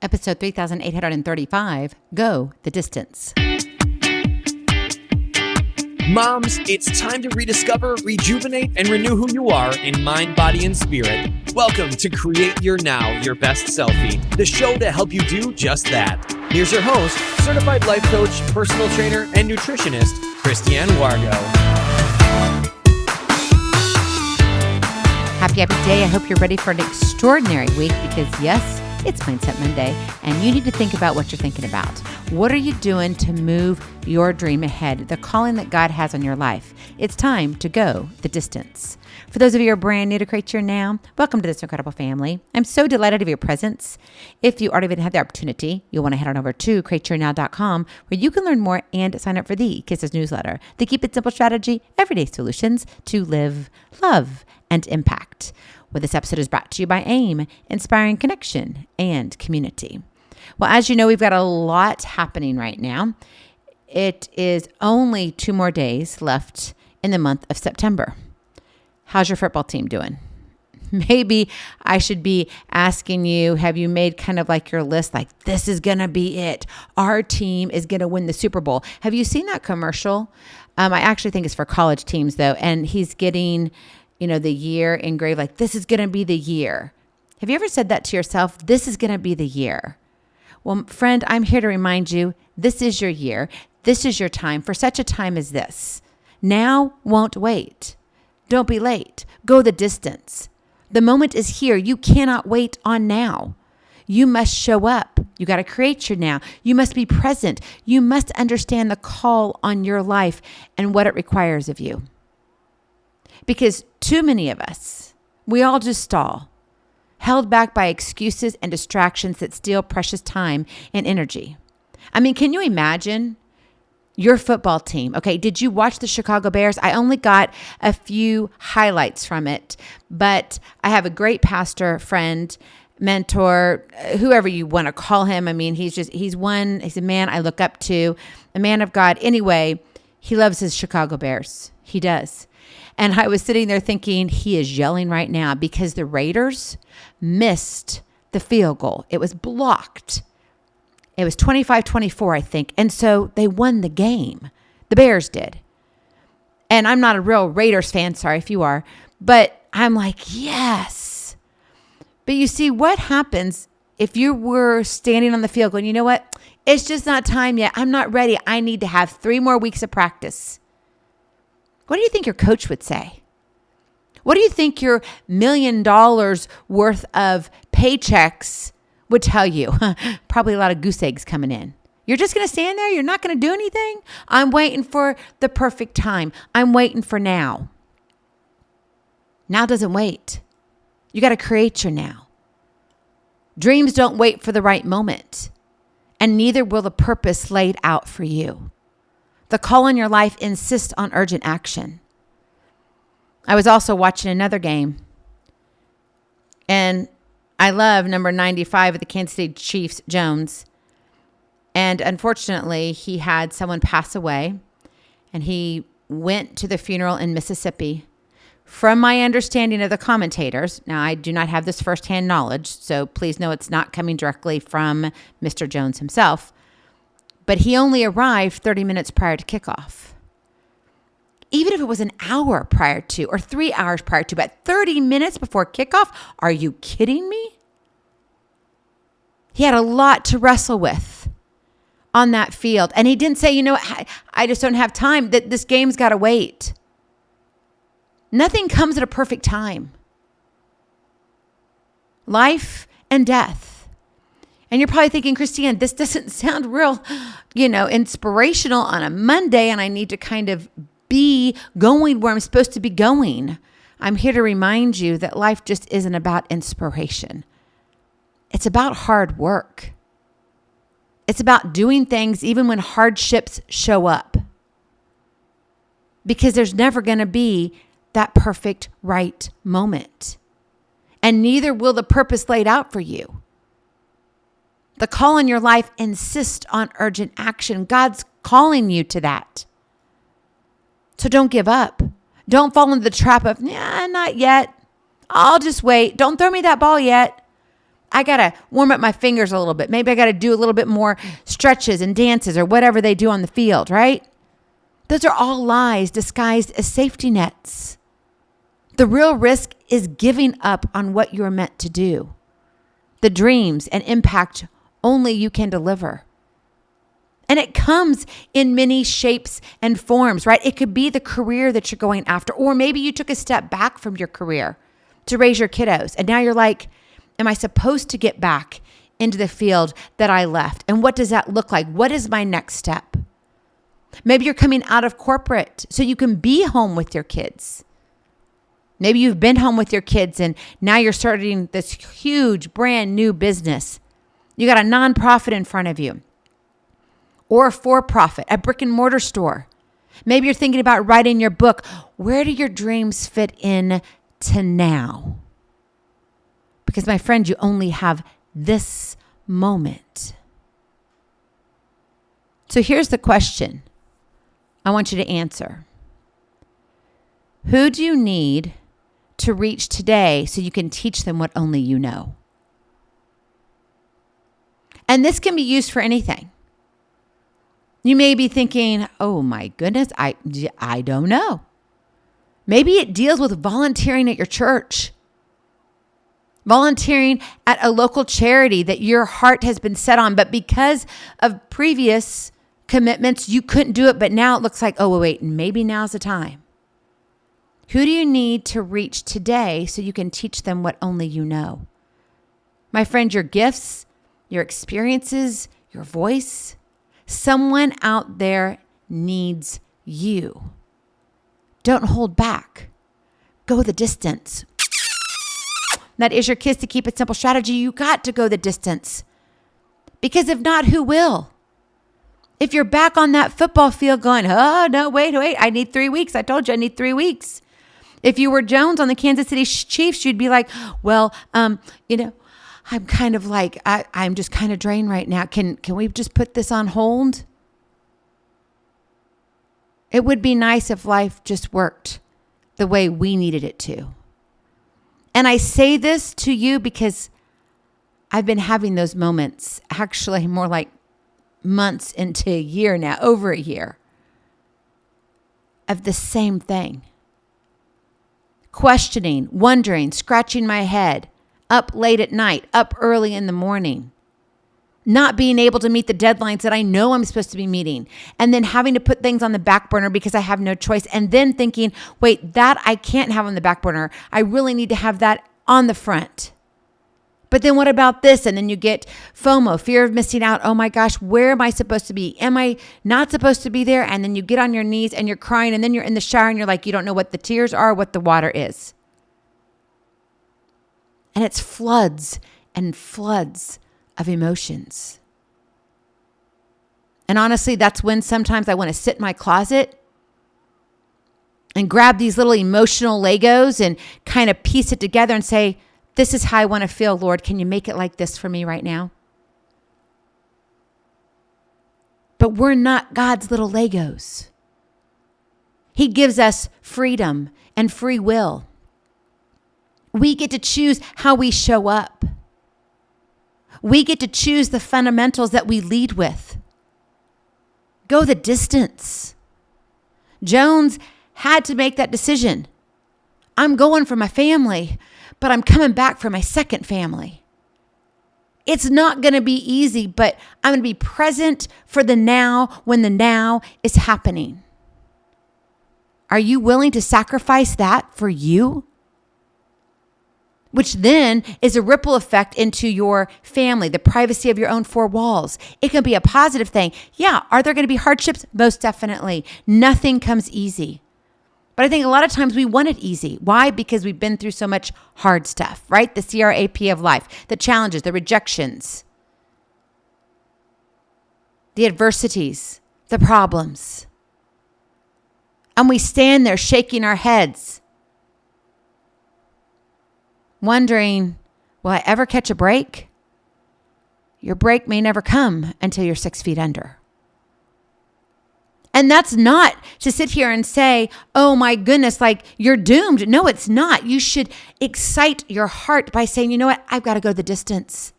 Episode 3835, Go the Distance. Moms, it's time to rediscover, rejuvenate, and renew who you are in mind, body, and spirit. Welcome to Create Your Now, Your Best Selfie, the show to help you do just that. Here's your host, certified life coach, personal trainer, and nutritionist, Christiane Wargo. Happy day. I hope you're ready for an extraordinary week because, yes, it's Mindset Monday, and you need to think about what you're thinking about. What are you doing to move your dream ahead, the calling that God has on your life? It's time to go the distance. For those of you who are brand new to Create Your Now, welcome to this incredible family. I'm so delighted of your presence. If you already had the opportunity, you'll want to head on over to createyournow.com where you can learn more and sign up for the Kisses newsletter, the Keep It Simple strategy, everyday solutions to live, love, and impact. Well, this episode is brought to you by AIM, Inspiring Connection and Community. Well, as you know, we've got a lot happening right now. It is only 2 more days left in the month of September. How's your football team doing? Maybe I should be asking you, have you made kind of like your list, like this is going to be it. Our team is going to win the Super Bowl. Have you seen that commercial? I actually think it's for college teams though. And he's getting, the year engraved, like this is going to be the year. Have you ever said that to yourself? This is going to be the year. Well, friend, I'm here to remind you, this is your year. This is your time for such a time as this. Now won't wait. Don't be late. Go the distance. The moment is here. You cannot wait on now. You must show up. You got to create your now. You must be present. You must understand the call on your life and what it requires of you. Because too many of us, we all just stall, held back by excuses and distractions that steal precious time and energy. I mean, can you imagine your football team? Okay, did you watch the Chicago Bears? I only got a few highlights from it, but I have a great pastor friend, mentor, whoever you want to call him. I mean, he's a man I look up to, a man of God. Anyway, he loves his Chicago Bears. He does. And I was sitting there thinking, he is yelling right now because the Raiders missed the field goal. It was blocked. It was 25-24, I think. And so they won the game. The Bears did. And I'm not a real Raiders fan. Sorry if you are. But I'm like, yes. But you see, what happens if you were standing on the field going, you know what? It's just not time yet. I'm not ready. I need to have 3 more weeks of practice. What do you think your coach would say? What do you think your $1 million worth of paychecks would tell you? Probably a lot of goose eggs coming in. You're just going to stand there? You're not going to do anything? I'm waiting for the perfect time. I'm waiting for now. Now doesn't wait. You got to create your now. Dreams don't wait for the right moment, and neither will the purpose laid out for you. The call in your life insists on urgent action. I was also watching another game, and I love number 95 of the Kansas City Chiefs, Jones. And unfortunately, he had someone pass away, and he went to the funeral in Mississippi. From my understanding of the commentators, now I do not have this firsthand knowledge, so please know it's not coming directly from Mr. Jones himself. But he only arrived 30 minutes prior to kickoff. Even if it was an hour prior to or 3 hours prior to, but 30 minutes before kickoff, are you kidding me? He had a lot to wrestle with on that field. And he didn't say, I just don't have time, that this game's got to wait. Nothing comes at a perfect time. Life and death. And you're probably thinking, Christiane, this doesn't sound real, inspirational on a Monday, and I need to kind of be going where I'm supposed to be going. I'm here to remind you that life just isn't about inspiration. It's about hard work. It's about doing things even when hardships show up. Because there's never going to be that perfect right moment. And neither will the purpose laid out for you. The call in your life insists on urgent action. God's calling you to that. So don't give up. Don't fall into the trap of, not yet. I'll just wait. Don't throw me that ball yet. I got to warm up my fingers a little bit. Maybe I got to do a little bit more stretches and dances or whatever they do on the field, right? Those are all lies disguised as safety nets. The real risk is giving up on what you're meant to do, the dreams and impact only you can deliver. And it comes in many shapes and forms, right? It could be the career that you're going after, or maybe you took a step back from your career to raise your kiddos. And now you're like, am I supposed to get back into the field that I left? And what does that look like? What is my next step? Maybe you're coming out of corporate so you can be home with your kids. Maybe you've been home with your kids and now you're starting this huge brand new business. You got a nonprofit in front of you or a for-profit, a brick and mortar store. Maybe you're thinking about writing your book. Where do your dreams fit in to now? Because my friend, you only have this moment. So here's the question I want you to answer. Who do you need to reach today so you can teach them what only you know? And this can be used for anything. You may be thinking, oh my goodness, I don't know. Maybe it deals with volunteering at your church, volunteering at a local charity that your heart has been set on, but because of previous commitments, you couldn't do it. But now it looks like, oh, wait, maybe now's the time. Who do you need to reach today so you can teach them what only you know? My friend, your gifts, your experiences, your voice, someone out there needs you. Don't hold back. Go the distance. That is your Kids to Keep It Simple strategy. You got to go the distance. Because if not, who will? If you're back on that football field going, oh, no, wait, I need 3 weeks. I told you I need 3 weeks. If you were Jones on the Kansas City Chiefs, you'd be like, well, I'm kind of like, I'm just kind of drained right now. Can we just put this on hold? It would be nice if life just worked the way we needed it to. And I say this to you because I've been having those moments, actually more like months into a year now, over a year, of the same thing. Questioning, wondering, scratching my head, up late at night, up early in the morning, not being able to meet the deadlines that I know I'm supposed to be meeting, and then having to put things on the back burner because I have no choice, and then thinking, wait, that I can't have on the back burner. I really need to have that on the front. But then what about this? And then you get FOMO, fear of missing out. Oh my gosh, where am I supposed to be? Am I not supposed to be there? And then you get on your knees and you're crying, and then you're in the shower and you're like, you don't know what the tears are, what the water is. And it's floods and floods of emotions. And honestly, that's when sometimes I want to sit in my closet and grab these little emotional Legos and kind of piece it together and say, this is how I want to feel, Lord. Can you make it like this for me right now? But we're not God's little Legos. He gives us freedom and free will. We get to choose how we show up. We get to choose the fundamentals that we lead with. Go the distance. Jones had to make that decision. I'm going for my family, but I'm coming back for my second family. It's not going to be easy, but I'm going to be present for the now when the now is happening. Are you willing to sacrifice that for you? Which then is a ripple effect into your family, the privacy of your own four walls. It can be a positive thing. Yeah, are there going to be hardships? Most definitely. Nothing comes easy. But I think a lot of times we want it easy. Why? Because we've been through so much hard stuff, right? The CRAP of life, the challenges, the rejections, the adversities, the problems. And we stand there shaking our heads, wondering, will I ever catch a break? Your break may never come until you're 6 feet under. And that's not to sit here and say, oh my goodness, like you're doomed. No, it's not. You should excite your heart by saying, you know what? I've got to go the distance.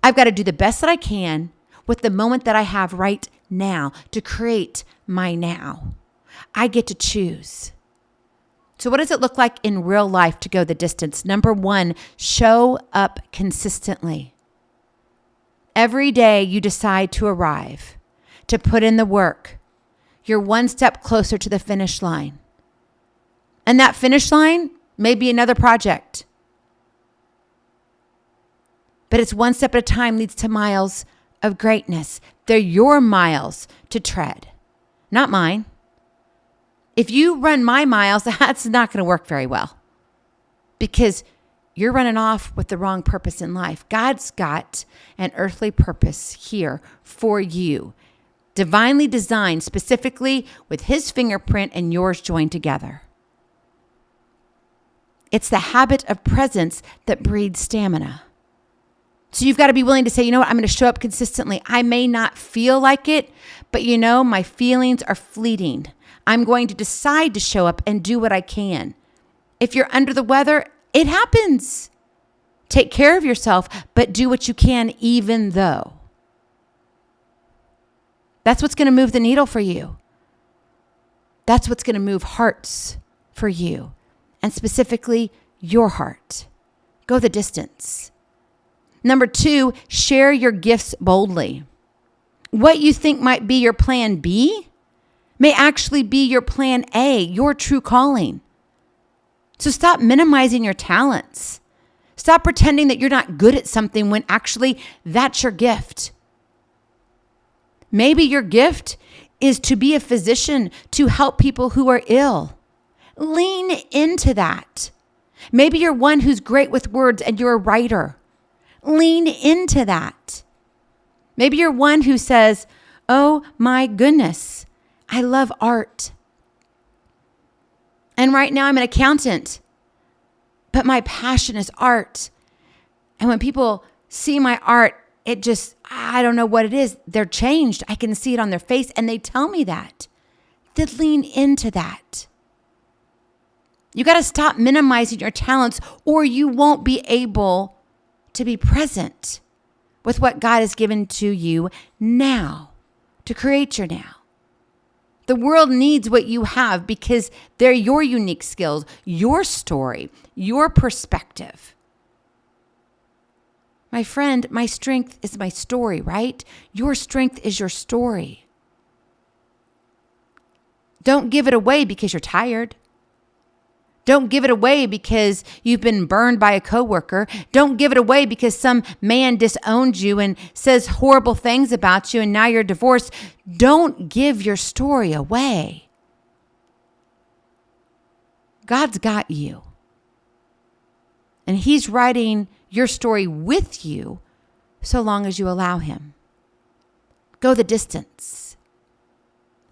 I've got to do the best that I can with the moment that I have right now to create my now. I get to choose. So what does it look like in real life to go the distance? Number one, show up consistently. Every day you decide to arrive, to put in the work. You're one step closer to the finish line. And that finish line may be another project. But it's one step at a time leads to miles of greatness. They're your miles to tread, not mine. If you run my miles, that's not going to work very well because you're running off with the wrong purpose in life. God's got an earthly purpose here for you, divinely designed specifically with his fingerprint and yours joined together. It's the habit of presence that breeds stamina. So you've got to be willing to say, you know what, I'm going to show up consistently. I may not feel like it, but you know, my feelings are fleeting. I'm going to decide to show up and do what I can. If you're under the weather, it happens. Take care of yourself, but do what you can even though. That's what's going to move the needle for you. That's what's going to move hearts for you, and specifically your heart. Go the distance. Number two, share your gifts boldly. What you think might be your plan B may actually be your plan A, your true calling. So stop minimizing your talents. Stop pretending that you're not good at something when actually that's your gift. Maybe your gift is to be a physician to help people who are ill. Lean into that. Maybe you're one who's great with words and you're a writer. Lean into that. Maybe you're one who says, oh my goodness, I love art. And right now I'm an accountant, but my passion is art. And when people see my art, it just, I don't know what it is. They're changed. I can see it on their face and they tell me that. Then lean into that. You got to stop minimizing your talents or you won't be able to be present with what God has given to you now, to create your now. The world needs what you have because they're your unique skills, your story, your perspective. My friend, my strength is my story, right? Your strength is your story. Don't give it away because you're tired. Don't give it away because you've been burned by a coworker. Don't give it away because some man disowned you and says horrible things about you and now you're divorced. Don't give your story away. God's got you. And he's writing your story with you so long as you allow him. Go the distance.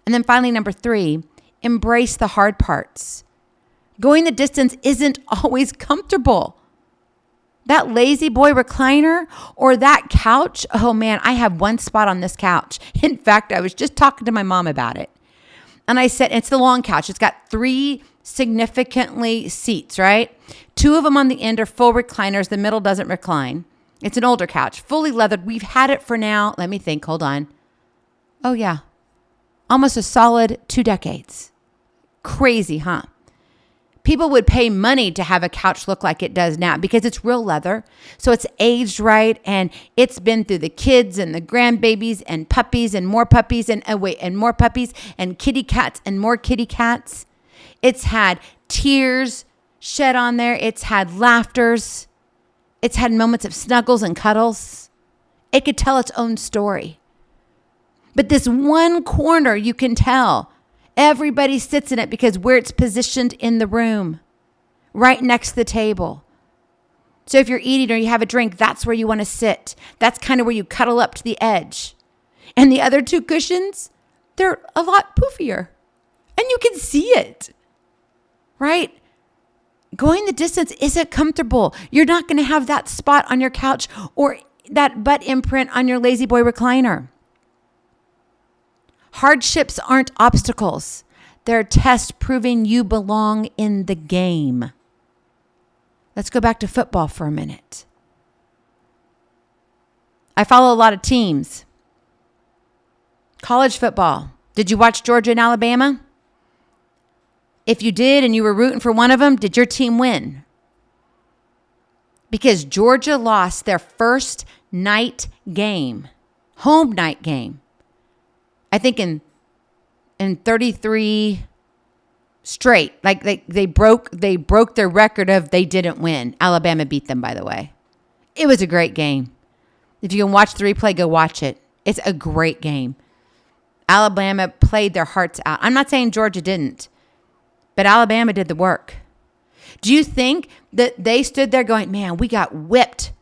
And then finally, number 3, embrace the hard parts. Going the distance isn't always comfortable. That lazy boy recliner or that couch, oh man, I have one spot on this couch. In fact, I was just talking to my mom about it. And I said, it's the long couch. It's got 3 significantly seats, right? 2 of them on the end are full recliners. The middle doesn't recline. It's an older couch, fully leathered. We've had it for now, let me think, hold on. Oh yeah, almost a solid 2 decades. Crazy, huh? People would pay money to have a couch look like it does now because it's real leather. So it's aged right and it's been through the kids and the grandbabies and puppies and more puppies and more puppies and kitty cats and more kitty cats. It's had tears shed on there. It's had laughters. It's had moments of snuggles and cuddles. It could tell its own story. But this one corner you can tell, everybody sits in it because where it's positioned in the room, right next to the table. So if you're eating or you have a drink, that's where you want to sit. That's kind of where you cuddle up to the edge. And the other 2 cushions, they're a lot poofier. And you can see it, right? Going the distance isn't comfortable. You're not going to have that spot on your couch or that butt imprint on your lazy boy recliner. Hardships aren't obstacles. They're tests proving you belong in the game. Let's go back to football for a minute. I follow a lot of teams. College football. Did you watch Georgia and Alabama? If you did and you were rooting for one of them, did your team win? Because Georgia lost their first night game, home night game, I think in 33 straight. Like they broke their record of they didn't win. Alabama beat them, by the way. It was a great game. If you can watch the replay, go watch it. It's a great game. Alabama played their hearts out. I'm not saying Georgia didn't, but Alabama did the work. Do you think that they stood there going, man, we got whipped?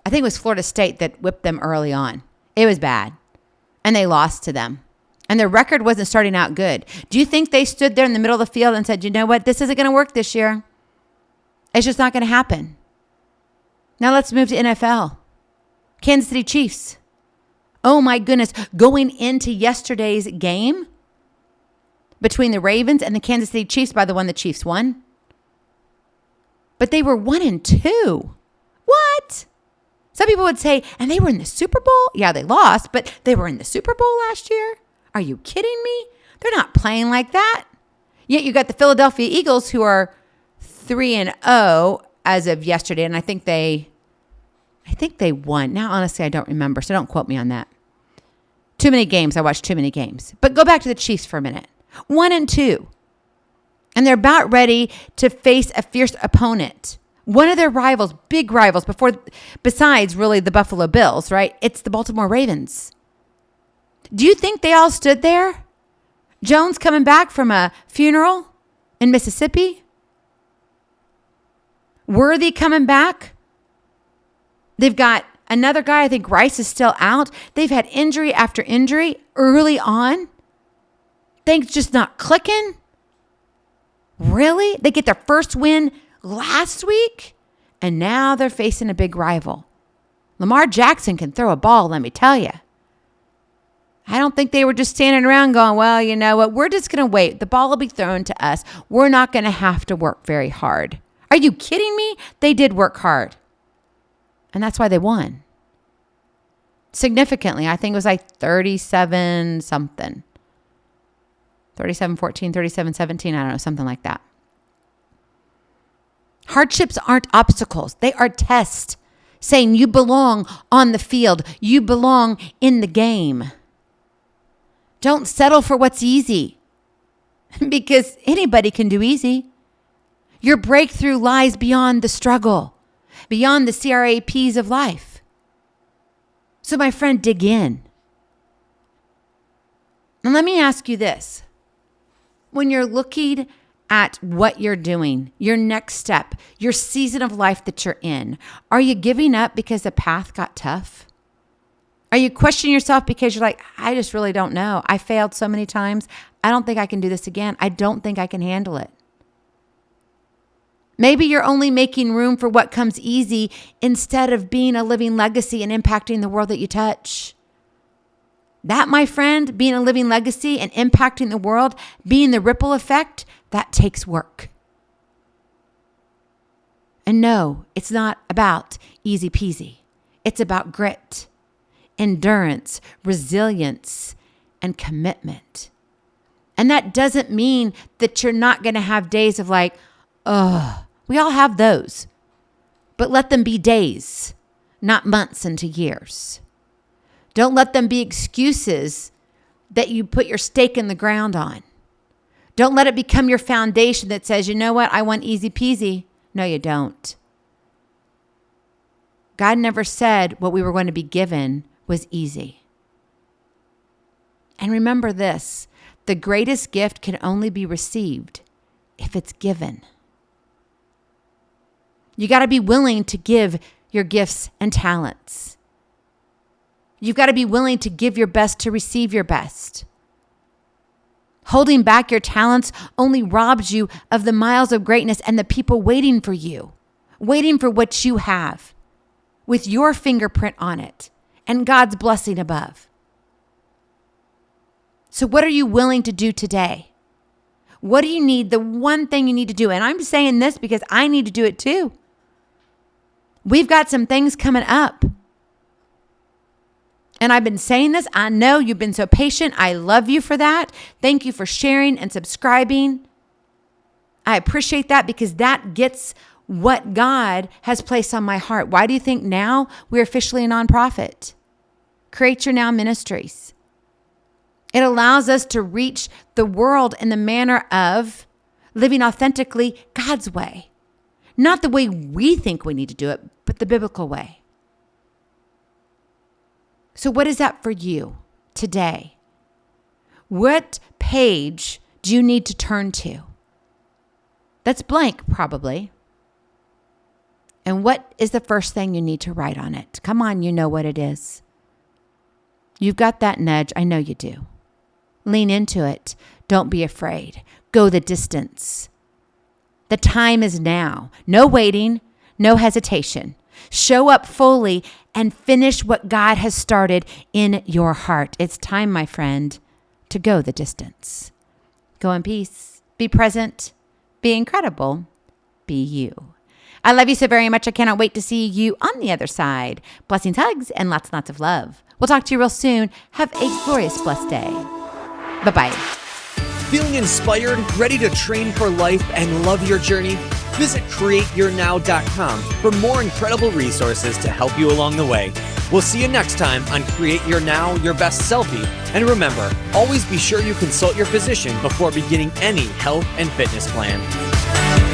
I think it was Florida State that whipped them early on. It was bad. And they lost to them. And their record wasn't starting out good. Do you think they stood there in the middle of the field and said, you know what? This isn't going to work this year. It's just not going to happen. Now let's move to NFL. Kansas City Chiefs. Oh my goodness. Going into yesterday's game between the Ravens and the Kansas City Chiefs, by the one the Chiefs won. But they were 1-2. What? Some people would say, and they were in the Super Bowl? Yeah, they lost, but they were in the Super Bowl last year? Are you kidding me? They're not playing like that. Yet you got the Philadelphia Eagles who are 3-0 as of yesterday, and I think they won. Now, honestly, I don't remember, so don't quote me on that. Too many games. I watched too many games. But go back to the Chiefs for a minute. 1-2. And they're about ready to face a fierce opponent. One of their rivals, big rivals, besides really the Buffalo Bills, right? It's the Baltimore Ravens. Do you think they all stood there? Jones coming back from a funeral in Mississippi? Worthy coming back? They've got another guy, I think Rice is still out. They've had injury after injury early on. Things just not clicking. Really? They get their first win last week, and now they're facing a big rival. Lamar Jackson can throw a ball, let me tell you. I don't think they were just standing around going, well, you know what? We're just going to wait. The ball will be thrown to us. We're not going to have to work very hard. Are you kidding me? They did work hard. And that's why they won. Significantly, I think it was like 37 something. 37-14, 37-17, I don't know, something like that. Hardships aren't obstacles. They are tests saying you belong on the field. You belong in the game. Don't settle for what's easy because anybody can do easy. Your breakthrough lies beyond the struggle, beyond the CRAPs of life. So my friend, dig in. And let me ask you this. When you're looking at what you're doing, your next step, your season of life that you're in, are you giving up because the path got tough? Are you questioning yourself because you're like, I just really don't know. I failed so many times. I don't think I can do this again. I don't think I can handle it. Maybe you're only making room for what comes easy instead of being a living legacy and impacting the world that you touch. That, my friend, being a living legacy and impacting the world, being the ripple effect, that takes work. And no, it's not about easy peasy. It's about grit, endurance, resilience, and commitment. And that doesn't mean that you're not going to have days of like, ugh. We all have those. But let them be days, not months into years. Don't let them be excuses that you put your stake in the ground on. Don't let it become your foundation that says, you know what, I want easy peasy. No, you don't. God never said what we were going to be given was easy. And remember this, the greatest gift can only be received if it's given. You got to be willing to give your gifts and talents. You've got to be willing to give your best to receive your best. Holding back your talents only robs you of the miles of greatness and the people waiting for you, waiting for what you have with your fingerprint on it and God's blessing above. So what are you willing to do today? What do you need? The one thing you need to do. And I'm saying this because I need to do it too. We've got some things coming up. And I've been saying this. I know you've been so patient. I love you for that. Thank you for sharing and subscribing. I appreciate that because that gets what God has placed on my heart. Why do you think now we're officially a nonprofit? Create Your Now Ministries. It allows us to reach the world in the manner of living authentically God's way. Not the way we think we need to do it, but the biblical way. So what is that for you today? What page do you need to turn to? That's blank, probably. And what is the first thing you need to write on it? Come on, you know what it is. You've got that nudge. I know you do. Lean into it. Don't be afraid. Go the distance. The time is now. No waiting, no hesitation. Show up fully and finish what God has started in your heart. It's time, my friend, to go the distance. Go in peace. Be present. Be incredible. Be you. I love you so very much. I cannot wait to see you on the other side. Blessings, hugs, and lots and lots of love. We'll talk to you real soon. Have a glorious, blessed day. Bye-bye. Feeling inspired, ready to train for life and love your journey? Visit CreateYourNow.com for more incredible resources to help you along the way. We'll see you next time on Create Your Now, Your Best Selfie. And remember, always be sure you consult your physician before beginning any health and fitness plan.